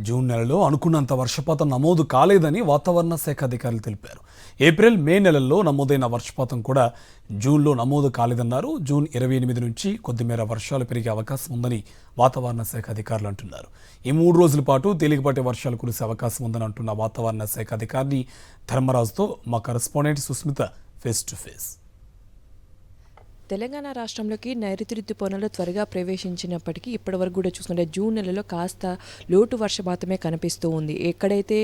June నెలలో అనుకున్నంత వర్షపాతం నమోదు కాలేదని వాతావరణ శాఖ అధికారులు తెలిపారు. ఏప్రిల్, మే నెలల్లో నమోదైన వర్షపాతం కూడా జూన్లో నమోదు కాలేదన్నారు. జూన్ 28 నుంచి కొద్దిమేర వర్షాలు పెరిగే అవకాశం ఉందని వాతావరణ శాఖ అధికారులు అంటున్నారు. ఈ 3 రోజుల పాటు తేలికపాటి వర్షాలు కురిసే అవకాశం ఉందని అంటున్న వాతావరణ శాఖ అధికారి ధర్మరాజుతో మా correspondent Susmita face to face. Telangana రాష్ట్రంలోకి నైరుతి ఋతుపవనాలు త్వరగా ప్రవేశించినప్పటికీ ఇప్పటివరకు కూడా చూసుకుంటే జూన్ నెలలో కాస్త లోటు వర్షపాతమే కనిపిస్తూ ఉంది. ఎక్కడైతే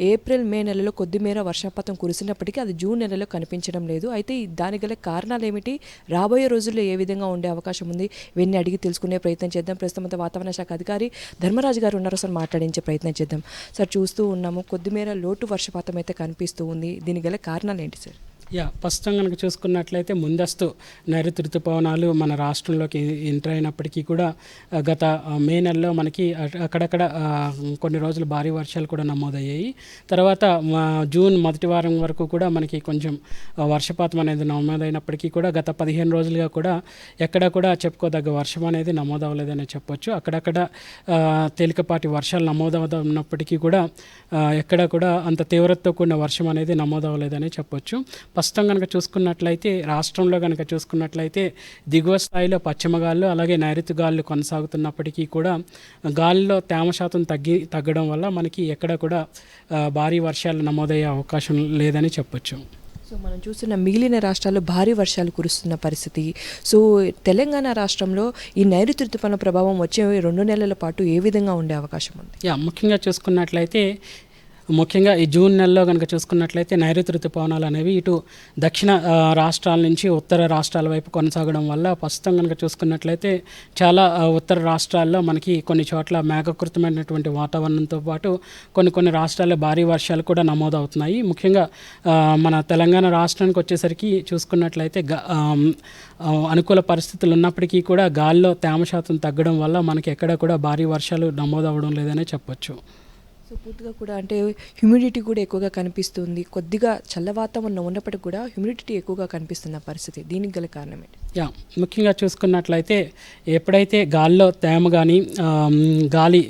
ఏప్రిల్, మే నెలలో కొద్దిమేర వర్షపాతం కురిసినప్పటికీ అది జూన్ నెలలో కనిపించడం లేదు. అయితే దానికి గల కారణాలు ఏమిటి, రాబోయే రోజుల్లో ఏ విధంగా ఉండే అవకాశం ఉంది, ఇవన్నీ అడిగి తెలుసుకునే ప్రయత్నం చేద్దాం. ప్రస్తుతం వాతావరణ శాఖ అధికారి ధర్మరాజు గారు ఉన్నారు. సార్, మాట్లాడించే ప్రయత్నం చేద్దాం. సార్, చూస్తూ ఉన్నాము కొద్దిమేర లోటు వర్షపాతం అయితే కనిపిస్తూ ఉంది. దీనికి గల కారణాలు ఏంటి సార్? ప్రస్తుతం కనుక చూసుకున్నట్లయితే ముందస్తు నైరుతి ఋతుపవనాలు మన రాష్ట్రంలోకి ఎంటర్ అయినప్పటికీ కూడా గత మే నెలలో మనకి అక్కడక్కడ కొన్ని రోజులు భారీ వర్షాలు కూడా నమోదయ్యాయి. తర్వాత జూన్ మొదటి వారం వరకు కూడా మనకి కొంచెం వర్షపాతం అనేది నమోదైనప్పటికీ కూడా గత 15 రోజులుగా కూడా ఎక్కడ కూడా చెప్పుకోదగ్గ వర్షం అనేది నమోదవలేదని చెప్పొచ్చు. అక్కడక్కడ తేలికపాటి వర్షాలు నమోదవుతున్నప్పటికీ కూడా ఎక్కడ కూడా అంత తీవ్రతతో కూడిన వర్షం అనేది నమోదవలేదని చెప్పొచ్చు. ప్రస్తుతం కనుక చూసుకున్నట్లయితే రాష్ట్రంలో కనుక చూసుకున్నట్లయితే దిగువ స్థాయిలో పశ్చిమ గాలులు అలాగే నైరుతి గాలులు కొనసాగుతున్నప్పటికీ కూడా గాలిలో తేమ శాతం తగ్గడం వల్ల మనకి ఎక్కడ కూడా భారీ వర్షాలు నమోదయ్యే అవకాశం లేదని చెప్పొచ్చు. సో మనం చూస్తున్న మిగిలిన రాష్ట్రాల్లో భారీ వర్షాలు కురుస్తున్న పరిస్థితి. సో తెలంగాణ రాష్ట్రంలో ఈ నైరుతి ఋతుపవన ప్రభావం వచ్చే 2 నెలల పాటు ఏ విధంగా ఉండే అవకాశం ఉంది? ముఖ్యంగా చూసుకున్నట్లయితే ముఖ్యంగా ఈ జూన్ నెలలో కనుక చూసుకున్నట్లయితే నైరుతి ఋతుపవనాలు అనేవి ఇటు దక్షిణ రాష్ట్రాల నుంచి ఉత్తర రాష్ట్రాల వైపు కొనసాగడం వల్ల ప్రస్తుతం కనుక చూసుకున్నట్లయితే చాలా ఉత్తర రాష్ట్రాల్లో మనకి కొన్ని చోట్ల మేఘకృతమైనటువంటి వాతావరణంతో పాటు కొన్ని రాష్ట్రాల్లో భారీ వర్షాలు కూడా నమోదవుతున్నాయి. ముఖ్యంగా మన తెలంగాణ రాష్ట్రానికి వచ్చేసరికి చూసుకున్నట్లయితే అనుకూల పరిస్థితులు ఉన్నప్పటికీ కూడా గాలిలో తేమ శాతం తగ్గడం వల్ల మనకి ఎక్కడ కూడా భారీ వర్షాలు నమోదవడం లేదనే చెప్పొచ్చు. సో పూర్తిగా కూడా అంటే హ్యూమిడిటీ కూడా ఎక్కువగా కనిపిస్తుంది. కొద్దిగా చల్ల వాతావరణం ఉన్నప్పటికీ కూడా హ్యూమిడిటీ ఎక్కువగా కనిపిస్తున్న పరిస్థితి. దీనికి గల కారణం ఏంటి? ముఖ్యంగా చూసుకున్నట్లయితే ఎప్పుడైతే గాలిలో తేమ కానీ గాలి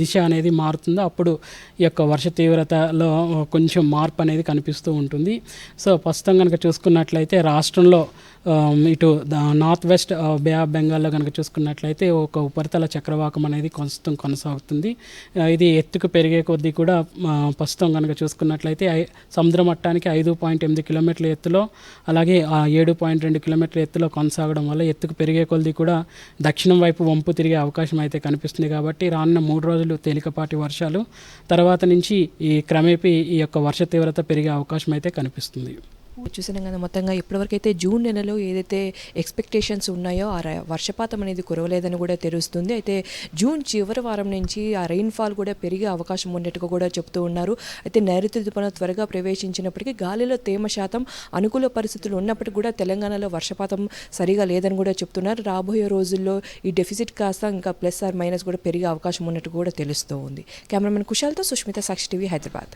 దిశ అనేది మారుతుందో అప్పుడు ఈ యొక్క వర్ష తీవ్రతలో కొంచెం మార్పు అనేది కనిపిస్తూ ఉంటుంది. సో ప్రస్తుతం కనుక చూసుకున్నట్లయితే రాష్ట్రంలో ఇటు నార్త్ వెస్ట్ బే ఆఫ్ బెంగాల్లో కనుక చూసుకున్నట్లయితే ఒక ఉపరితల చక్రవాకం అనేది కొనసాగుతుంది. ఇది ఎత్తుకు పెరిగే కొద్దీ కూడా ప్రస్తుతం కనుక చూసుకున్నట్లయితే సముద్ర మట్టానికి 5.8 కిలోమీటర్ల ఎత్తులో అలాగే 7.2 కిలోమీటర్ల ఎత్తులో కొనసాగడం వల్ల ఎత్తుకు పెరిగే కొద్దీ కూడా దక్షిణం వైపు వంపు తిరిగే అవకాశం అయితే కనిపిస్తుంది. కాబట్టి రానున్న 3 రోజులు తేలికపాటి వర్షాలు, తర్వాత నుంచి ఈ క్రమేపీ ఈ యొక్క వర్ష తీవ్రత పెరిగే అవకాశం అయితే కనిపిస్తుంది. చూసినాం కదా, మొత్తంగా ఇప్పటివరకైతే జూన్ నెలలో ఏదైతే ఎక్స్పెక్టేషన్స్ ఉన్నాయో ఆ వర్షపాతం అనేది కురవలేదని కూడా తెలుస్తుంది. అయితే జూన్ చివరి వారం నుంచి ఆ రెయిన్ఫాల్ కూడా పెరిగే అవకాశం ఉన్నట్టుగా కూడా చెప్తూ ఉన్నారు. అయితే నైరుతి ఋతుపవనం త్వరగా ప్రవేశించినప్పటికీ గాలిలో తేమ శాతం అనుకూల పరిస్థితులు ఉన్నప్పటికీ కూడా తెలంగాణలో వర్షపాతం సరిగా లేదని కూడా చెప్తున్నారు. రాబోయే రోజుల్లో ఈ డెఫిసిట్ కాస్త ఇంకా ప్లస్ ఆర్ మైనస్ కూడా పెరిగే అవకాశం ఉన్నట్టు కూడా తెలుస్తూ ఉంది. కెమెరామెన్ కుశాల్తో సుష్మిత, సాక్షి టీవీ, హైదరాబాద్.